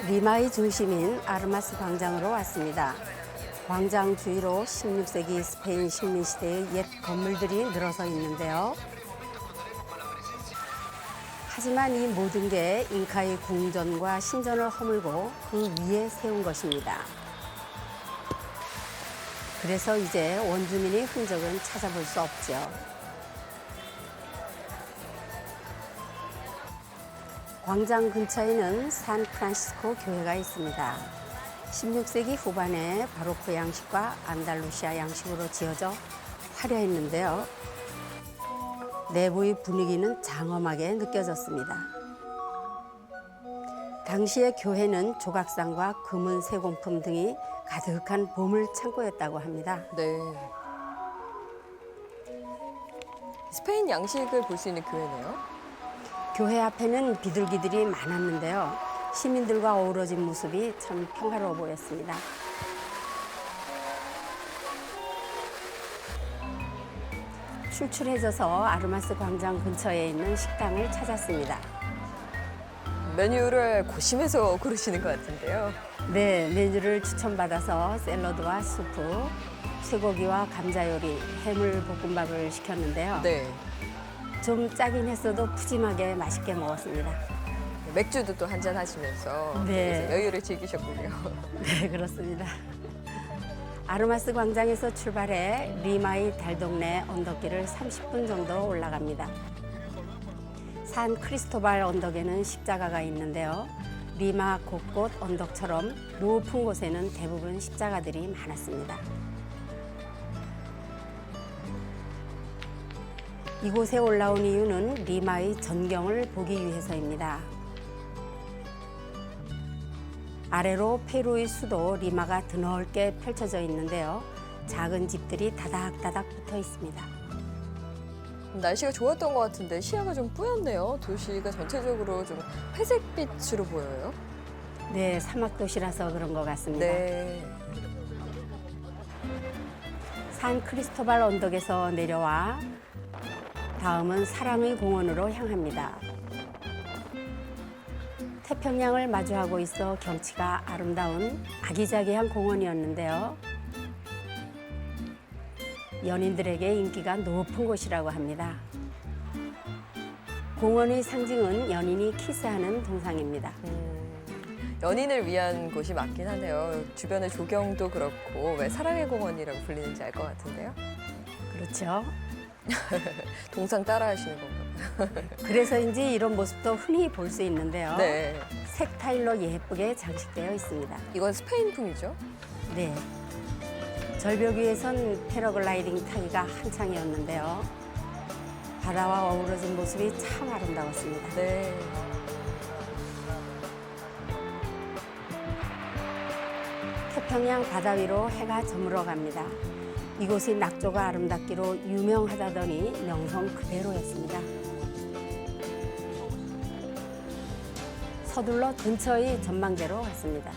리마의 중심인 아르마스 광장으로 왔습니다. 광장 주위로 16세기 스페인 식민시대의 옛 건물들이 늘어서 있는데요. 하지만 이 모든 게 잉카의 궁전과 신전을 허물고 그 위에 세운 것입니다. 그래서 이제 원주민의 흔적은 찾아볼 수 없죠. 광장 근처에는 산프란시스코 교회가 있습니다. 16세기 후반에 바로크 양식과 안달루시아 양식으로 지어져 화려했는데요. 내부의 분위기는 장엄하게 느껴졌습니다. 당시의 교회는 조각상과 금은 세공품 등이 가득한 보물 창고였다고 합니다. 네. 스페인 양식을 볼 수 있는 교회네요. 교회 앞에는 비둘기들이 많았는데요. 시민들과 어우러진 모습이 참 평화로워 보였습니다. 출출해져서 아르마스 광장 근처에 있는 식당을 찾았습니다. 메뉴를 고심해서 고르시는 것 같은데요. 네, 메뉴를 추천받아서 샐러드와 수프, 쇠고기와 감자 요리, 해물 볶음밥을 시켰는데요. 네. 좀 짜긴 했어도 푸짐하게 맛있게 먹었습니다. 맥주도 또 한잔 하시면서 네. 그래서 여유를 즐기셨군요. 네, 그렇습니다. 아르마스 광장에서 출발해 리마의 달동네 언덕길을 30분 정도 올라갑니다. 산 크리스토발 언덕에는 십자가가 있는데요. 리마 곳곳 언덕처럼 높은 곳에는 대부분 십자가들이 많았습니다. 이곳에 올라온 이유는 리마의 전경을 보기 위해서입니다. 아래로 페루의 수도 리마가 드넓게 펼쳐져 있는데요. 작은 집들이 다닥다닥 붙어 있습니다. 날씨가 좋았던 것 같은데 시야가 좀 뿌였네요. 도시가 전체적으로 좀 회색빛으로 보여요. 네, 사막도시라서 그런 것 같습니다. 네. 산 크리스토발 언덕에서 내려와 다음은 사랑의 공원으로 향합니다. 태평양을 마주하고 있어 경치가 아름다운 아기자기한 공원이었는데요. 연인들에게 인기가 높은 곳이라고 합니다. 공원의 상징은 연인이 키스하는 동상입니다. 연인을 위한 곳이 맞긴 하네요. 주변의 조경도 그렇고 왜 사랑의 공원이라고 불리는지 알 것 같은데요. 그렇죠. 동상 따라 하시는 건가요? 그래서인지 이런 모습도 흔히 볼 수 있는데요. 네. 색 타일로 예쁘게 장식되어 있습니다. 이건 스페인풍이죠? 네. 절벽 위에선 패러글라이딩 타기가 한창이었는데요. 바다와 어우러진 모습이 참 아름다웠습니다. 네. 태평양 바다 위로 해가 저물어 갑니다. 이곳이 낙조가 아름답기로 유명하다더니 명성 그대로였습니다. 서둘러 근처의 전망대로 갔습니다.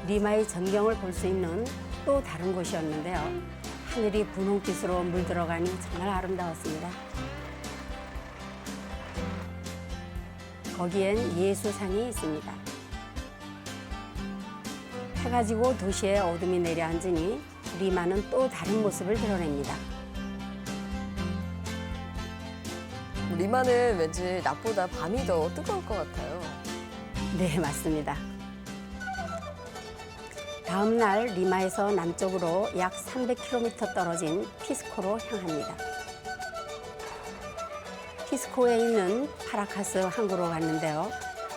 리마의 전경을 볼 수 있는 또 다른 곳이었는데요. 하늘이 분홍빛으로 물들어가니 정말 아름다웠습니다. 거기엔 예수상이 있습니다. 해가 지고 도시에 어둠이 내려앉으니 리마는 또 다른 모습을 드러냅니다. 리마는 왠지 낮보다 밤이 더 뜨거울 것 같아요. 네, 맞습니다. 다음 날 리마에서 남쪽으로 약 300km 떨어진 피스코로 향합니다. 피스코에 있는 파라카스 항구로 갔는데요.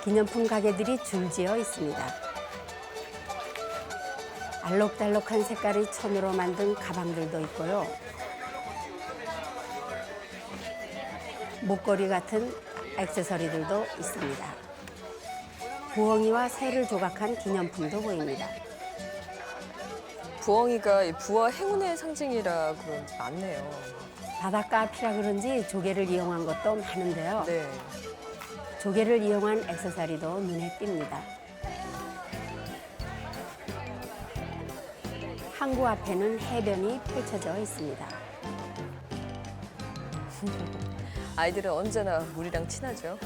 기념품 가게들이 줄지어 있습니다. 알록달록한 색깔의 천으로 만든 가방들도 있고요. 목걸이 같은 액세서리들도 있습니다. 부엉이와 새를 조각한 기념품도 보입니다. 부엉이가 이 부와 행운의 상징이라 그런지 많네요. 바닷가 앞이라 그런지 조개를 이용한 것도 많은데요. 네. 조개를 이용한 액세서리도 눈에 띕니다. 항구 앞에는 해변이 펼쳐져 있습니다. 아이들은 언제나 물이랑 친하죠.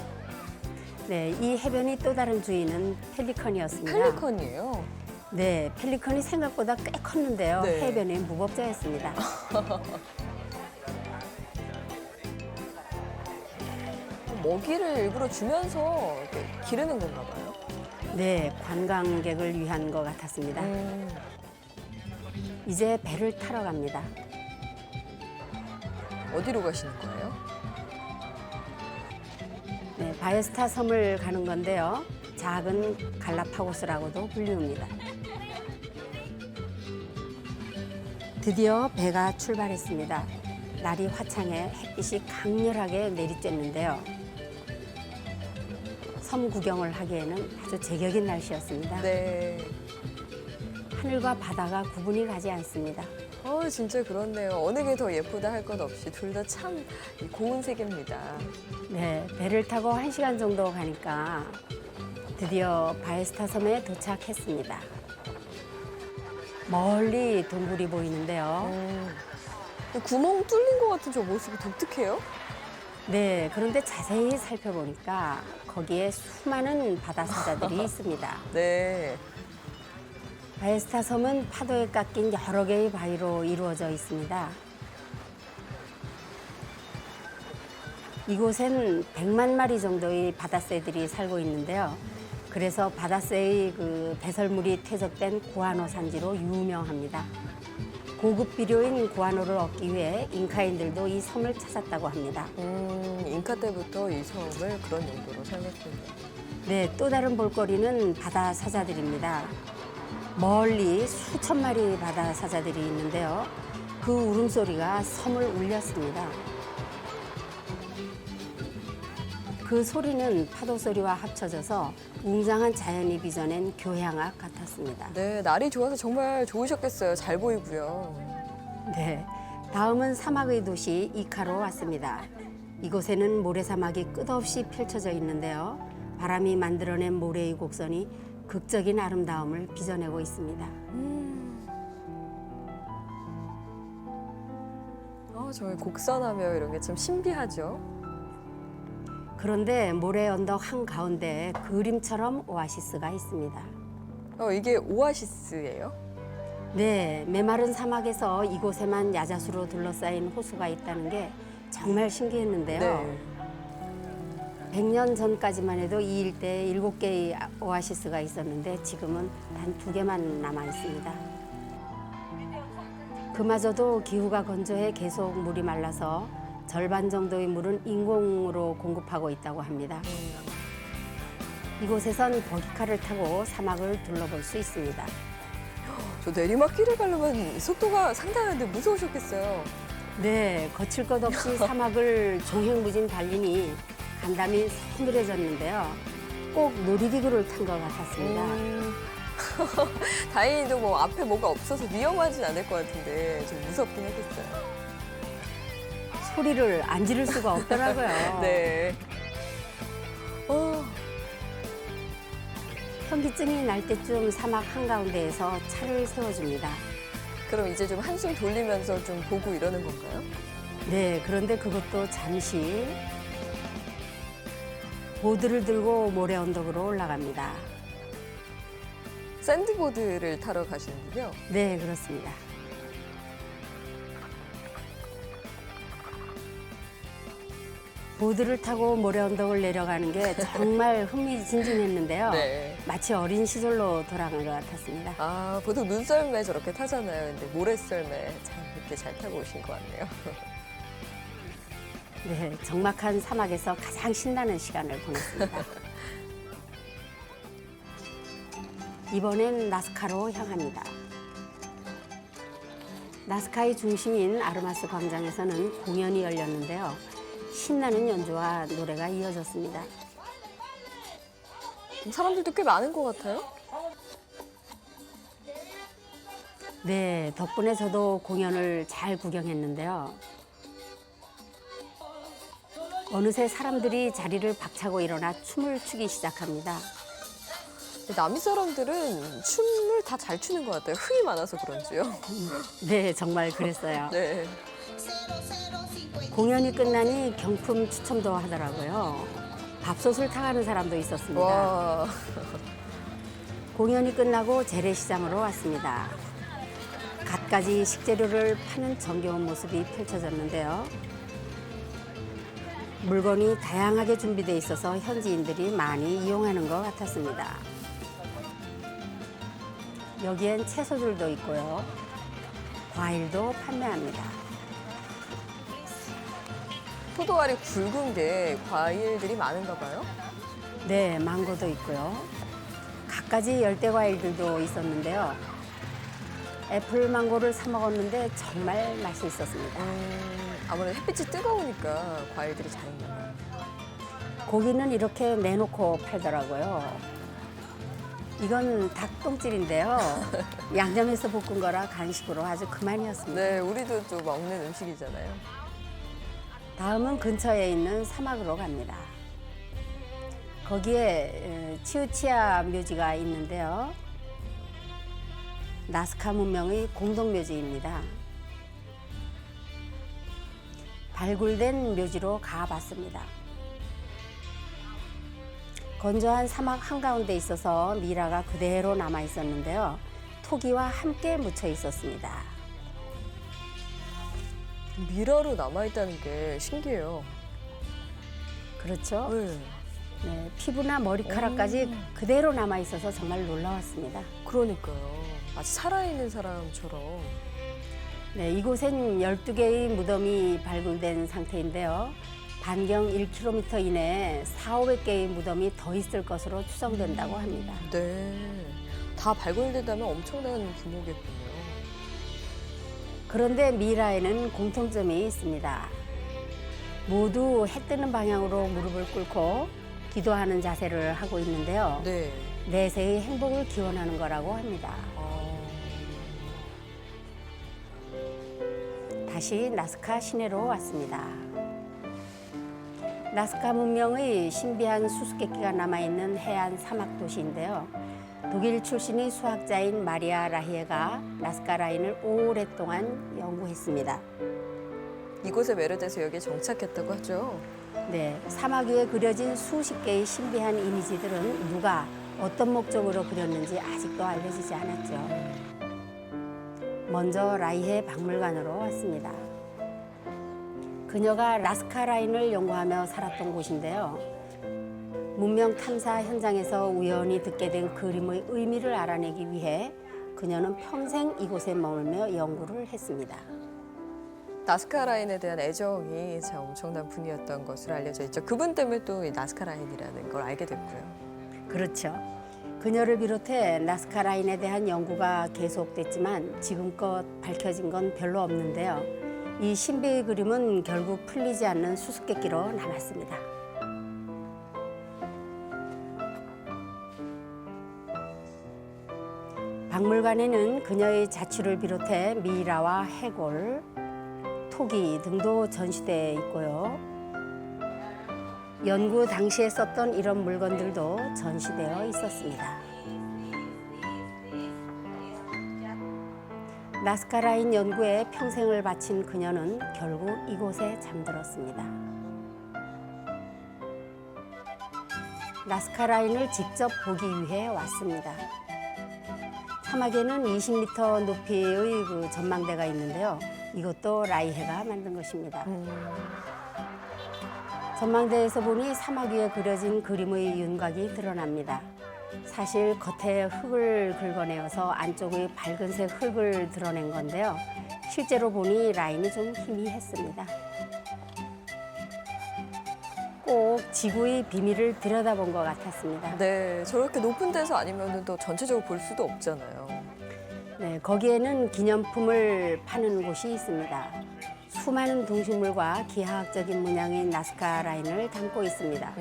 네, 이 해변이 또 다른 주인은 펠리컨이었습니다. 펠리컨이에요. 네, 펠리컨이 생각보다 꽤 컸는데요. 네. 해변의 무법자였습니다. 먹이를 일부러 주면서 이렇게 기르는 건가 봐요. 네, 관광객을 위한 것 같았습니다. 이제 배를 타러 갑니다. 어디로 가시는 거예요? 네, 바이스타 섬을 가는 건데요. 작은 갈라파고스라고도 불리웁니다. 드디어 배가 출발했습니다. 날이 화창해 햇빛이 강렬하게 내리쬐는데요. 섬 구경을 하기에는 아주 제격인 날씨였습니다. 네. 하늘과 바다가 구분이 가지 않습니다. 진짜 그렇네요. 어느 게 더 예쁘다 할 것 없이 둘 다 참 고운 세계입니다. 네, 배를 타고 1시간 정도 가니까 드디어 바이스타 섬에 도착했습니다. 멀리 동굴이 보이는데요. 구멍 뚫린 것 같은 저 모습이 독특해요. 네, 그런데 자세히 살펴보니까 거기에 수많은 바다 사자들이 있습니다. 네. 바이스타 섬은 파도에 깎인 여러 개의 바위로 이루어져 있습니다. 이곳엔 100만 마리 정도의 바다새들이 살고 있는데요. 그래서 바다새의 그 배설물이 퇴적된 구아노 산지로 유명합니다. 고급 비료인 구아노를 얻기 위해 잉카인들도 이 섬을 찾았다고 합니다. 잉카 때부터 이 섬을 그런 용도로 사용했군요. 네, 또 다른 볼거리는 바다 사자들입니다. 멀리 수천 마리 바다 사자들이 있는데요. 그 울음소리가 섬을 울렸습니다. 그 소리는 파도 소리와 합쳐져서 웅장한 자연이 빚어낸 교향악 같았습니다. 네, 날이 좋아서 정말 좋으셨겠어요. 잘 보이고요. 네, 다음은 사막의 도시 이카로 왔습니다. 이곳에는 모래사막이 끝없이 펼쳐져 있는데요. 바람이 만들어낸 모래의 곡선이 극적인 아름다움을 빚어내고 있습니다. 정말 곡선하며 이런 게 참 신비하죠. 그런데 모래 언덕 한가운데 그림처럼 오아시스가 있습니다. 이게 오아시스예요? 네, 메마른 사막에서 이곳에만 야자수로 둘러싸인 호수가 있다는 게 정말 신기했는데요. 네. 100년 전까지만 해도 이 일대에 7개의 오아시스가 있었는데 지금은 단 2개만 남아 있습니다. 그마저도 기후가 건조해 계속 물이 말라서 절반 정도의 물은 인공으로 공급하고 있다고 합니다. 이곳에선 버기카를 타고 사막을 둘러볼 수 있습니다. 저 내리막길을 가려면 속도가 상당한데 무서우셨겠어요. 네, 거칠 것 없이 사막을 종횡무진 달리니 간담이 서늘해졌는데요. 꼭 놀이기구를 탄 것 같았습니다. 다행히도 뭐 앞에 뭐가 없어서 위험하진 않을 것 같은데 좀 무섭긴 했겠어요. 소리를 안 지를 수가 없더라고요. 네. 현기증이 날 때쯤 사막 한가운데에서 차를 세워줍니다. 그럼 이제 좀 한숨 돌리면서 좀 보고 이러는 건가요? 네, 그런데 그것도 잠시 보드를 들고 모래 언덕으로 올라갑니다. 샌드보드를 타러 가시는군요. 네, 그렇습니다. 보드를 타고 모래 언덕을 내려가는 게 정말 흥미진진했는데요. 네. 마치 어린 시절로 돌아간 것 같았습니다. 보통 눈썰매 저렇게 타잖아요. 근데 모래썰매 참 이렇게 잘 타고 오신 것 같네요. 네, 적막한 사막에서 가장 신나는 시간을 보냈습니다. 이번엔 나스카로 향합니다. 나스카의 중심인 아르마스 광장에서는 공연이 열렸는데요. 신나는 연주와 노래가 이어졌습니다. 사람들도 꽤 많은 것 같아요. 네, 덕분에 저도 공연을 잘 구경했는데요. 어느새 사람들이 자리를 박차고 일어나 춤을 추기 시작합니다. 남미 사람들은 춤을 다 잘 추는 것 같아요. 흥이 많아서 그런지요. 네, 정말 그랬어요. 네. 공연이 끝나니 경품 추첨도 하더라고요. 밥솥을 타가는 사람도 있었습니다. 와. 공연이 끝나고 재래시장으로 왔습니다. 갖가지 식재료를 파는 정겨운 모습이 펼쳐졌는데요. 물건이 다양하게 준비되어 있어서 현지인들이 많이 이용하는 것 같았습니다. 여기엔 채소들도 있고요. 과일도 판매합니다. 포도알이 굵은 게 과일들이 많은가 봐요? 네, 망고도 있고요. 갖가지 열대 과일들도 있었는데요. 애플 망고를 사 먹었는데 정말 맛이 있었습니다. 아무래도 햇빛이 뜨거우니까 과일들이 잘 있나 봐요. 고기는 이렇게 내놓고 팔더라고요. 이건 닭똥질인데요. 양념해서 볶은 거라 간식으로 아주 그만이었습니다. 네, 우리도 또 먹는 음식이잖아요. 다음은 근처에 있는 사막으로 갑니다. 거기에 치우치아 묘지가 있는데요. 나스카 문명의 공동묘지입니다. 발굴된 묘지로 가봤습니다. 건조한 사막 한가운데 있어서 미라가 그대로 남아 있었는데요. 토기와 함께 묻혀 있었습니다. 미라로 남아있다는 게 신기해요. 그렇죠? 네. 네, 피부나 머리카락까지 그대로 남아 있어서 정말 놀라웠습니다. 그러니까요. 마치 살아있는 사람처럼. 네, 이곳엔 12개의 무덤이 발굴된 상태인데요. 반경 1km 이내에 400~500개의 무덤이 더 있을 것으로 추정된다고 합니다. 네. 다 발굴된다면 엄청난 규모겠군요. 그런데 미라에는 공통점이 있습니다. 모두 해 뜨는 방향으로 무릎을 꿇고 기도하는 자세를 하고 있는데요. 네. 내세의 행복을 기원하는 거라고 합니다. 다시 나스카 시내로 왔습니다. 나스카 문명의 신비한 수수께끼가 남아있는 해안 사막 도시인데요. 독일 출신의 수학자인 마리아 라히에가 나스카 라인을 오랫동안 연구했습니다. 이곳에 메르데스 여기에 정착했다고 하죠. 네, 사막 위에 그려진 수십 개의 신비한 이미지들은 누가 어떤 목적으로 그렸는지 아직도 알려지지 않았죠. 먼저 라이헤 박물관으로 왔습니다. 그녀가 나스카 라인을 연구하며 살았던 곳인데요. 문명 탐사 현장에서 우연히 듣게 된 그림의 의미를 알아내기 위해 그녀는 평생 이곳에 머물며 연구를 했습니다. 나스카 라인에 대한 애정이 참 엄청난 분이었던 것으로 알려져 있죠. 그분 때문에 또 이 나스카 라인이라는 걸 알게 됐고요. 그렇죠. 그녀를 비롯해 나스카 라인에 대한 연구가 계속됐지만 지금껏 밝혀진 건 별로 없는데요. 이 신비의 그림은 결국 풀리지 않는 수수께끼로 남았습니다. 박물관에는 그녀의 자취를 비롯해 미이라와 해골, 토기 등도 전시되어 있고요. 연구 당시에 썼던 이런 물건들도 전시되어 있었습니다. 나스카 라인 연구에 평생을 바친 그녀는 결국 이곳에 잠들었습니다. 나스카 라인을 직접 보기 위해 왔습니다. 사막에는 20m 높이의 그 전망대가 있는데요. 이것도 라이헤가 만든 것입니다. 전망대에서 보니 사막 위에 그려진 그림의 윤곽이 드러납니다. 사실 겉에 흙을 긁어내어서 안쪽의 밝은색 흙을 드러낸 건데요. 실제로 보니 라인이 좀 희미했습니다. 꼭 지구의 비밀을 들여다본 것 같았습니다. 네, 저렇게 높은 데서 아니면 또 전체적으로 볼 수도 없잖아요. 네, 거기에는 기념품을 파는 곳이 있습니다. 수많은 동식물과 기하학적인 문양인 나스카 라인을 담고 있습니다.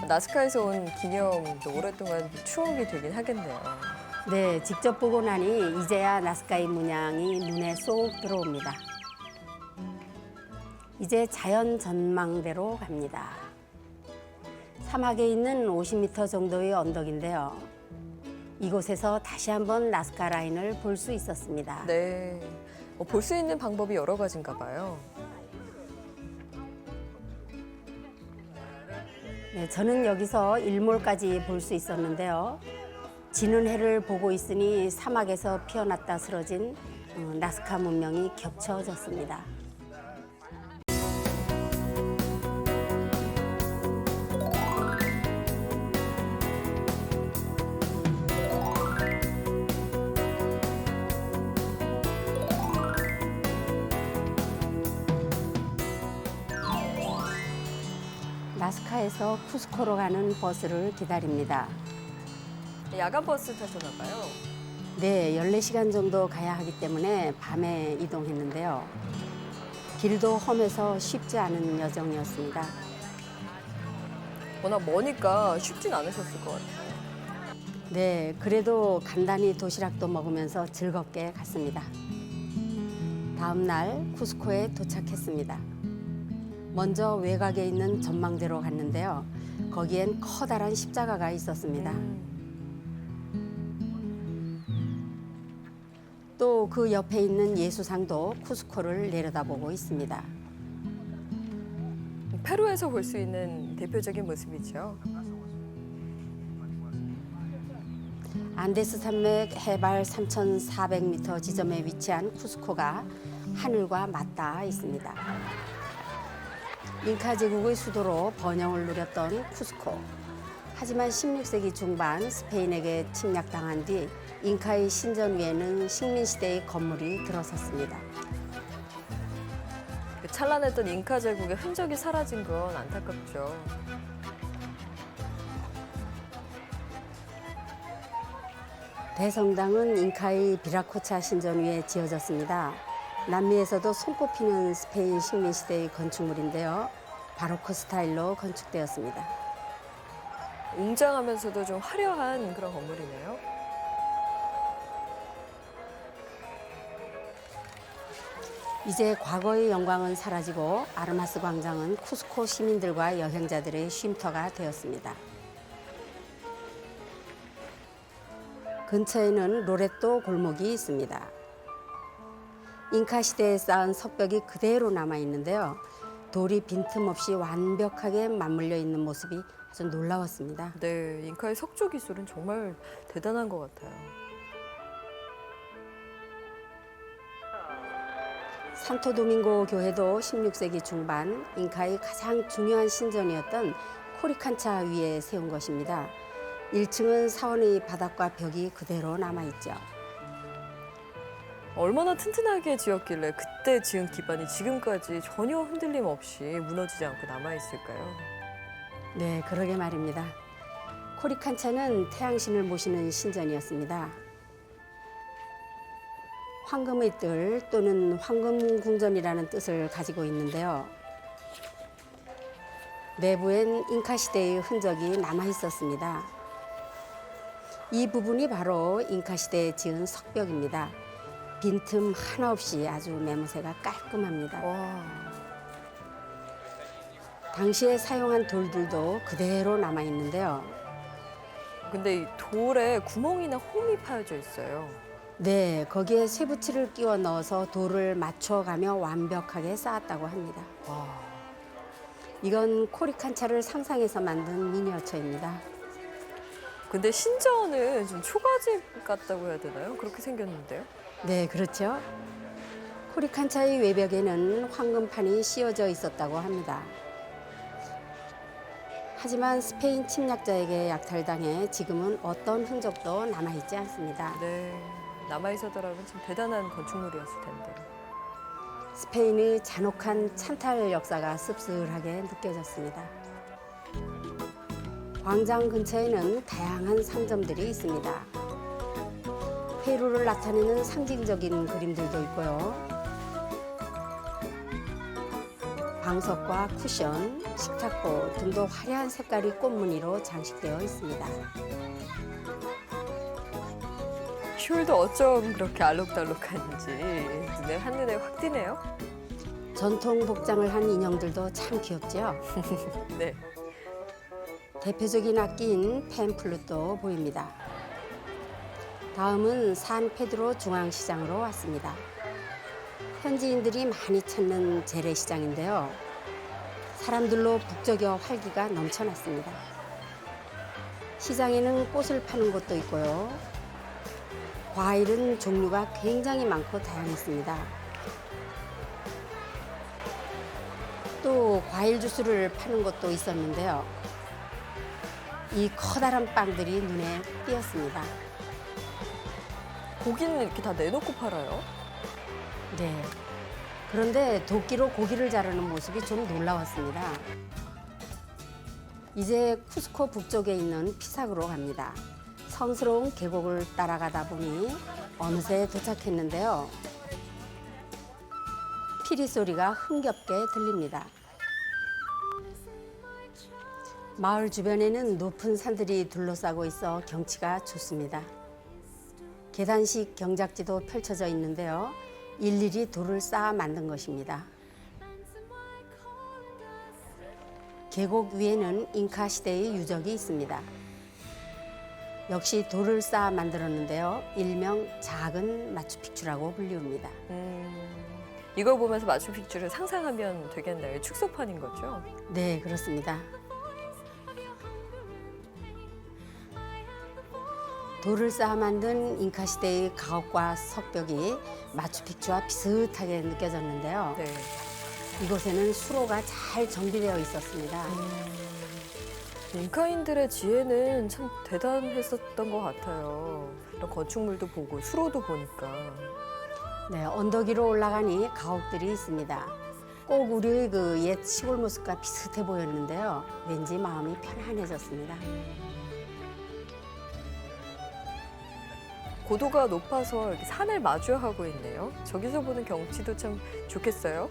나스카에서 온 기념도 오랫동안 추억이 되긴 하겠네요. 네, 직접 보고 나니 이제야 나스카의 문양이 눈에 쏙 들어옵니다. 이제 자연 전망대로 갑니다. 사막에 있는 50m 정도의 언덕인데요. 이곳에서 다시 한번 나스카 라인을 볼 수 있었습니다. 네, 볼 수 있는 방법이 여러 가지인가 봐요. 네, 저는 여기서 일몰까지 볼 수 있었는데요. 지는 해를 보고 있으니 사막에서 피어났다 쓰러진 나스카 문명이 겹쳐졌습니다. 나스카에서 쿠스코로 가는 버스를 기다립니다. 야간 버스 타셨나 봐요. 네, 14시간 정도 가야 하기 때문에 밤에 이동했는데요. 길도 험해서 쉽지 않은 여정이었습니다. 워낙 머니까 쉽진 않으셨을 것 같아요. 네, 그래도 간단히 도시락도 먹으면서 즐겁게 갔습니다. 다음 날 쿠스코에 도착했습니다. 먼저 외곽에 있는 전망대로 갔는데요. 거기엔 커다란 십자가가 있었습니다. 또 그 옆에 있는 예수상도 쿠스코를 내려다보고 있습니다. 페루에서 볼 수 있는 대표적인 모습이죠. 안데스 산맥 해발 3,400m 지점에 위치한 쿠스코가 하늘과 맞닿아 있습니다. 잉카 제국의 수도로 번영을 누렸던 쿠스코. 하지만 16세기 중반 스페인에게 침략당한 뒤 잉카의 신전 위에는 식민시대의 건물이 들어섰습니다. 그 찬란했던 잉카 제국의 흔적이 사라진 건 안타깝죠. 대성당은 잉카의 비라코차 신전 위에 지어졌습니다. 남미에서도 손꼽히는 스페인 식민시대의 건축물인데요. 바로크 스타일로 건축되었습니다. 웅장하면서도 좀 화려한 그런 건물이네요. 이제 과거의 영광은 사라지고 아르마스 광장은 쿠스코 시민들과 여행자들의 쉼터가 되었습니다. 근처에는 로레또 골목이 있습니다. 잉카 시대에 쌓은 석벽이 그대로 남아 있는데요. 돌이 빈틈없이 완벽하게 맞물려 있는 모습이 아주 놀라웠습니다. 네, 잉카의 석조 기술은 정말 대단한 것 같아요. 산토도밍고 교회도 16세기 중반 잉카의 가장 중요한 신전이었던 코리칸차 위에 세운 것입니다. 1층은 사원의 바닥과 벽이 그대로 남아있죠. 얼마나 튼튼하게 지었길래 그때 지은 기반이 지금까지 전혀 흔들림 없이 무너지지 않고 남아있을까요? 네, 그러게 말입니다. 코리칸차는 태양신을 모시는 신전이었습니다. 황금의 뜰 또는 황금궁전이라는 뜻을 가지고 있는데요. 내부엔 잉카 시대의 흔적이 남아 있었습니다. 이 부분이 바로 잉카 시대에 지은 석벽입니다. 빈틈 하나 없이 아주 매무새가 깔끔합니다. 와, 당시에 사용한 돌들도 그대로 남아 있는데요. 근데 이 돌에 구멍이나 홈이 파여져 있어요. 네, 거기에 쇠붙이를 끼워 넣어서 돌을 맞춰가며 완벽하게 쌓았다고 합니다. 와, 이건 코리칸차를 상상해서 만든 미니어처입니다. 근데 신전은 좀 초가집 같다고 해야 되나요? 그렇게 생겼는데요. 네, 그렇죠. 코리칸차의 외벽에는 황금판이 씌워져 있었다고 합니다. 하지만 스페인 침략자에게 약탈당해 지금은 어떤 흔적도 남아있지 않습니다. 네, 남아있었더라면 참 대단한 건축물이었을 텐데. 스페인의 잔혹한 찬탈 역사가 씁쓸하게 느껴졌습니다. 광장 근처에는 다양한 상점들이 있습니다. 페루를 나타내는 상징적인 그림들도 있고요. 방석과 쿠션, 식탁보 등도 화려한 색깔의 꽃무늬로 장식되어 있습니다. 숄도 어쩜 그렇게 알록달록한지 눈에 한눈에 확 띄네요. 전통 복장을 한 인형들도 참 귀엽죠? 네. 대표적인 악기인 펜플룻도 보입니다. 다음은 산 페드로 중앙시장으로 왔습니다. 현지인들이 많이 찾는 재래시장인데요. 사람들로 북적여 활기가 넘쳐났습니다. 시장에는 꽃을 파는 곳도 있고요. 과일은 종류가 굉장히 많고 다양했습니다. 또 과일 주스를 파는 곳도 있었는데요. 이 커다란 빵들이 눈에 띄었습니다. 고기는 이렇게 다 내놓고 팔아요? 네. 그런데 도끼로 고기를 자르는 모습이 좀 놀라웠습니다. 이제 쿠스코 북쪽에 있는 피삭으로 갑니다. 성스러운 계곡을 따라가다 보니 어느새 도착했는데요. 피리 소리가 흥겹게 들립니다. 마을 주변에는 높은 산들이 둘러싸고 있어 경치가 좋습니다. 계단식 경작지도 펼쳐져 있는데요. 일일이 돌을 쌓아 만든 것입니다. 계곡 위에는 잉카 시대의 유적이 있습니다. 역시 돌을 쌓아 만들었는데요. 일명 작은 마추픽추라고 불리웁니다. 이걸 보면서 마추픽추를 상상하면 되겠네요. 축소판인 거죠? 네, 그렇습니다. 돌을 쌓아 만든 잉카 시대의 가옥과 석벽이 마추픽추와 비슷하게 느껴졌는데요. 네. 이곳에는 수로가 잘 정비되어 있었습니다. 잉카인들의 지혜는 참 대단했었던 것 같아요. 이런 건축물도 보고 수로도 보니까. 네, 언덕 위로 올라가니 가옥들이 있습니다. 꼭 우리의 그 옛 시골 모습과 비슷해 보였는데요. 왠지 마음이 편안해졌습니다. 고도가 높아서 이렇게 산을 마주하고 있네요. 저기서 보는 경치도 참 좋겠어요.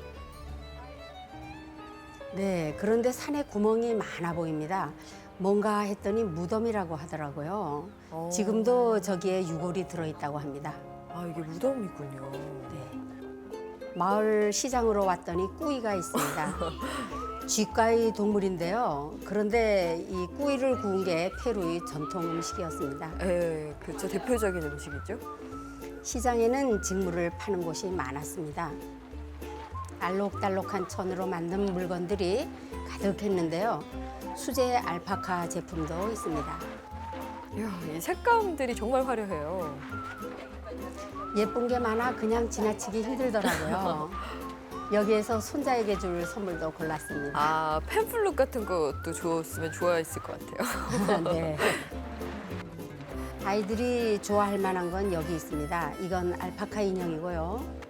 네, 그런데 산에 구멍이 많아 보입니다. 뭔가 했더니 무덤이라고 하더라고요. 지금도 저기에 유골이 들어있다고 합니다. 아, 이게 무덤이군요. 네. 마을 시장으로 왔더니 꾸이가 있습니다. 쥐과의 동물인데요. 그런데 이 꾸이를 구운 게 페루의 전통 음식이었습니다. 네, 그렇죠. 대표적인 음식이죠. 시장에는 직물을 파는 곳이 많았습니다. 알록달록한 천으로 만든 물건들이 가득했는데요. 수제 알파카 제품도 있습니다. 이야, 이 색감들이 정말 화려해요. 예쁜 게 많아 그냥 지나치기 힘들더라고요. 여기에서 손자에게 줄 선물도 골랐습니다. 아, 팸플룩 같은 것도 줬으면 좋아했을 것 같아요. 네. 아이들이 좋아할 만한 건 여기 있습니다. 이건 알파카 인형이고요.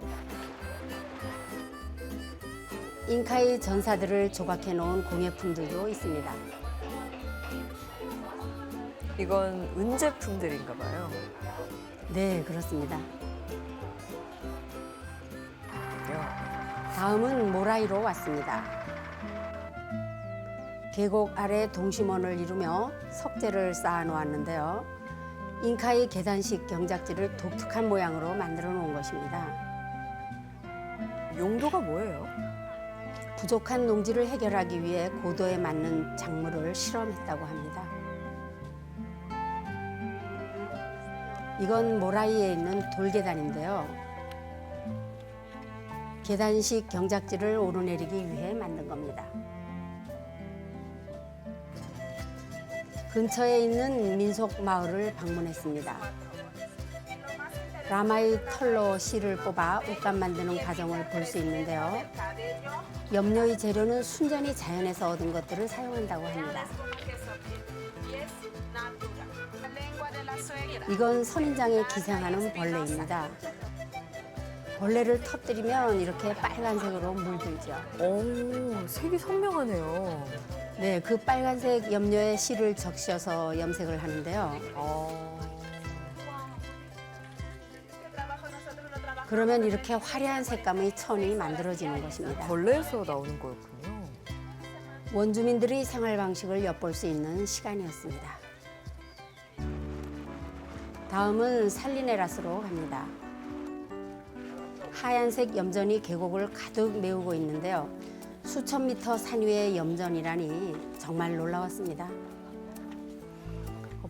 잉카의 전사들을 조각해 놓은 공예품들도 있습니다. 이건 은제품들인가 봐요. 네, 그렇습니다. 이야, 다음은 모라이로 왔습니다. 계곡 아래 동심원을 이루며 석재를 쌓아 놓았는데요. 잉카의 계단식 경작지를 독특한 모양으로 만들어 놓은 것입니다. 용도가 뭐예요? 부족한 농지를 해결하기 위해 고도에 맞는 작물을 실험했다고 합니다. 이건 모라이에 있는 돌계단인데요. 계단식 경작지를 오르내리기 위해 만든 겁니다. 근처에 있는 민속 마을을 방문했습니다. 라마의 털로 실을 뽑아 옷감 만드는 과정을 볼 수 있는데요. 염료의 재료는 순전히 자연에서 얻은 것들을 사용한다고 합니다. 이건 선인장에 기생하는 벌레입니다. 벌레를 터뜨리면 이렇게 빨간색으로 물들죠. 오, 색이 선명하네요. 네, 그 빨간색 염료에 실을 적셔서 염색을 하는데요. 그러면 이렇게 화려한 색감의 천이 만들어지는 것입니다. 벌레에서 나오는 거였군요. 원주민들의 생활 방식을 엿볼 수 있는 시간이었습니다. 다음은 살리네라스로 갑니다. 하얀색 염전이 계곡을 가득 메우고 있는데요. 수천 미터 산 위의 염전이라니 정말 놀라웠습니다.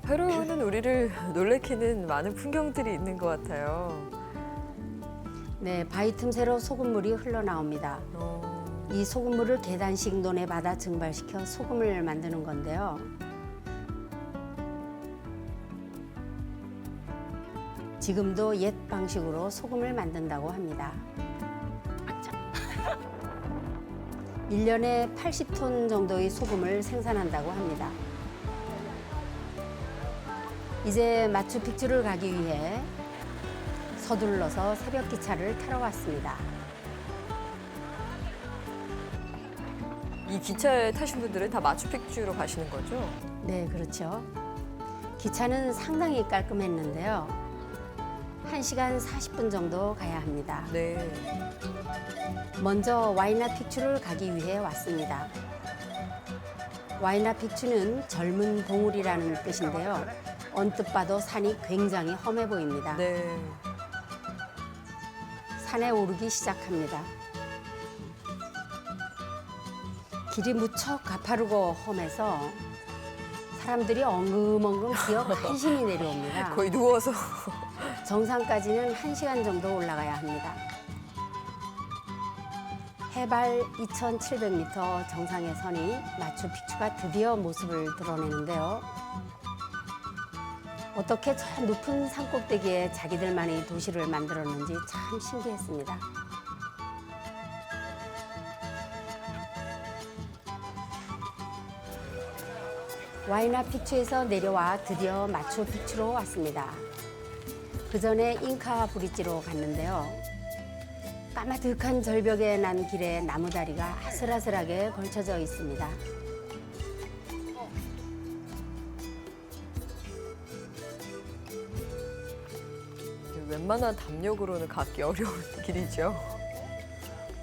페루는 우리를 놀래키는 많은 풍경들이 있는 것 같아요. 네, 바위 틈새로 소금물이 흘러나옵니다. 이 소금물을 계단식 논에 받아 증발시켜 소금을 만드는 건데요. 지금도 옛 방식으로 소금을 만든다고 합니다. 1년에 80톤 정도의 소금을 생산한다고 합니다. 이제 마추픽추를 가기 위해 서둘러서 새벽 기차를 타러 왔습니다. 이 기차에 타신 분들은 다 마추픽추로 가시는 거죠? 네, 그렇죠. 기차는 상당히 깔끔했는데요. 1시간 40분 정도 가야 합니다. 네. 먼저 와이나 픽추를 가기 위해 왔습니다. 와이나 픽추는 젊은 봉우리라는 뜻인데요. 언뜻 봐도 산이 굉장히 험해 보입니다. 네. 산에 오르기 시작합니다. 길이 무척 가파르고 험해서 사람들이 엉금엉금 기어 간신히 내려옵니다. 거의 누워서. 정상까지는 1시간 정도 올라가야 합니다. 해발 2,700m 정상에 서니 마추픽추가 드디어 모습을 드러내는데요. 어떻게 저 높은 산꼭대기에 자기들만의 도시를 만들었는지 참 신기했습니다. 와이나 픽추에서 내려와 드디어 마추픽추로 왔습니다. 그 전에 잉카 브릿지로 갔는데요. 까마득한 절벽에 난 길에 나무다리가 아슬아슬하게 걸쳐져 있습니다. 웬만한 담력으로는 가기 어려운 길이죠.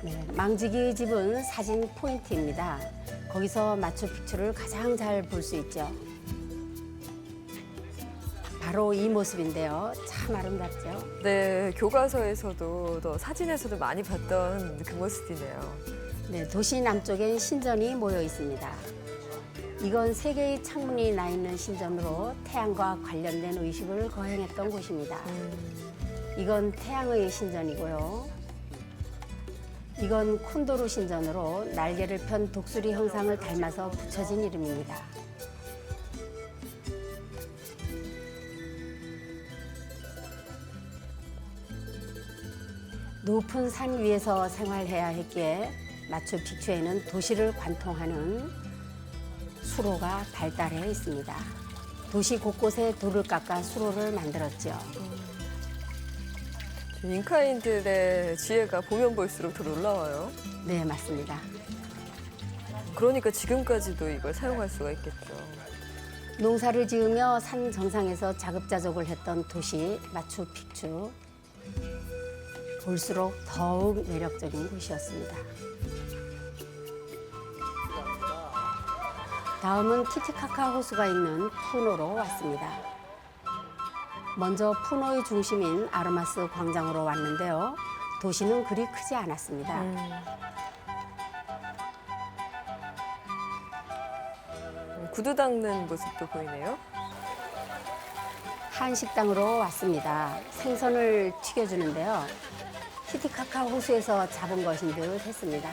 네, 망지기 집은 사진 포인트입니다. 거기서 마추픽추를 가장 잘 볼 수 있죠. 바로 이 모습인데요. 참 아름답죠. 네, 교과서에서도 또 사진에서도 많이 봤던 그 모습이네요. 네, 도시 남쪽엔 신전이 모여 있습니다. 이건 세 개의 창문이 나 있는 신전으로 태양과 관련된 의식을 거행했던 곳입니다. 이건 태양의 신전이고요. 이건 콘도르 신전으로 날개를 편 독수리 형상을 닮아서 붙여진 이름입니다. 높은 산 위에서 생활해야 했기에 마추픽추에는 도시를 관통하는 수로가 발달해 있습니다. 도시 곳곳에 돌을 깎아 수로를 만들었죠. 잉카인들의 지혜가 보면 볼수록 더 놀라워요. 네, 맞습니다. 그러니까 지금까지도 이걸 사용할 수가 있겠죠. 농사를 지으며 산 정상에서 자급자족을 했던 도시 마추픽추. 볼수록 더욱 매력적인 곳이었습니다. 다음은 티티카카 호수가 있는 푸노로 왔습니다. 먼저 푸노의 중심인 아르마스 광장으로 왔는데요. 도시는 그리 크지 않았습니다. 구두 닦는 모습도 보이네요. 한식당으로 왔습니다. 생선을 튀겨주는데요. 티티카카 호수에서 잡은 것인 듯 했습니다.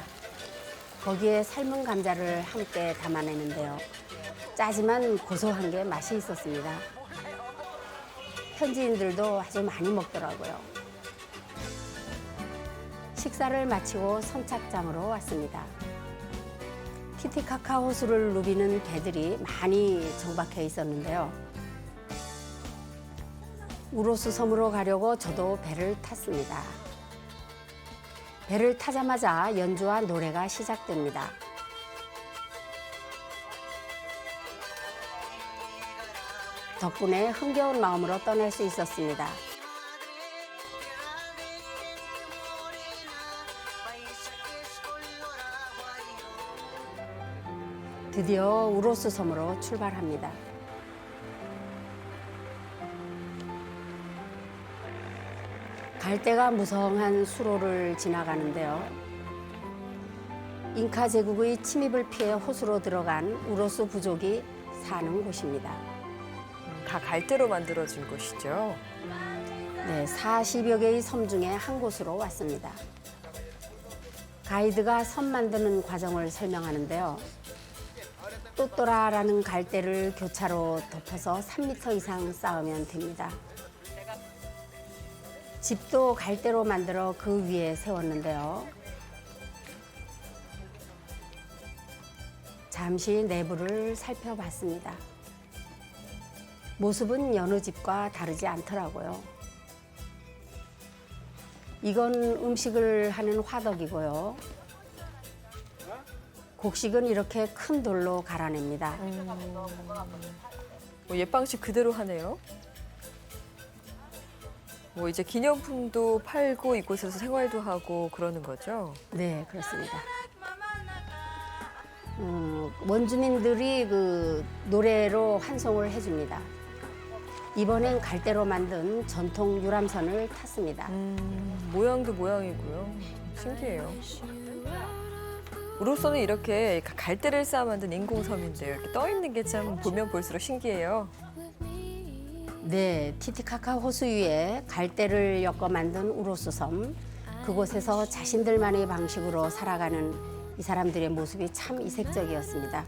거기에 삶은 감자를 함께 담아내는데요. 짜지만 고소한 게 맛이 있었습니다. 현지인들도 아주 많이 먹더라고요. 식사를 마치고 선착장으로 왔습니다. 티티카카 호수를 누비는 배들이 많이 정박해 있었는데요. 우로스 섬으로 가려고 저도 배를 탔습니다. 배를 타자마자 연주와 노래가 시작됩니다. 덕분에 흥겨운 마음으로 떠날 수 있었습니다. 드디어 우로스 섬으로 출발합니다. 갈대가 무성한 수로를 지나가는데요. 잉카 제국의 침입을 피해 호수로 들어간 우로스 부족이 사는 곳입니다. 다 갈대로 만들어진 곳이죠. 네, 40여 개의 섬 중에 한 곳으로 왔습니다. 가이드가 섬 만드는 과정을 설명하는데요. 또또라라는 갈대를 교차로 덮어서 3m 이상 쌓으면 됩니다. 집도 갈대로 만들어 그 위에 세웠는데요. 잠시 내부를 살펴봤습니다. 모습은 여느 집과 다르지 않더라고요. 이건 음식을 하는 화덕이고요. 곡식은 이렇게 큰 돌로 갈아냅니다. 옛 방식 그대로 하네요. 이제 기념품도 팔고 이곳에서 생활도 하고 그러는 거죠? 네, 그렇습니다. 원주민들이 그 노래로 환송을 해줍니다. 이번엔 갈대로 만든 전통 유람선을 탔습니다. 모양도 모양이고요. 신기해요. 우로소는 이렇게 갈대를 쌓아 만든 인공섬인데요. 이렇게 떠 있는 게 참 보면 볼수록 신기해요. 네, 티티카카 호수 위에 갈대를 엮어 만든 우로소 섬. 그곳에서 자신들만의 방식으로 살아가는 이 사람들의 모습이 참 이색적이었습니다.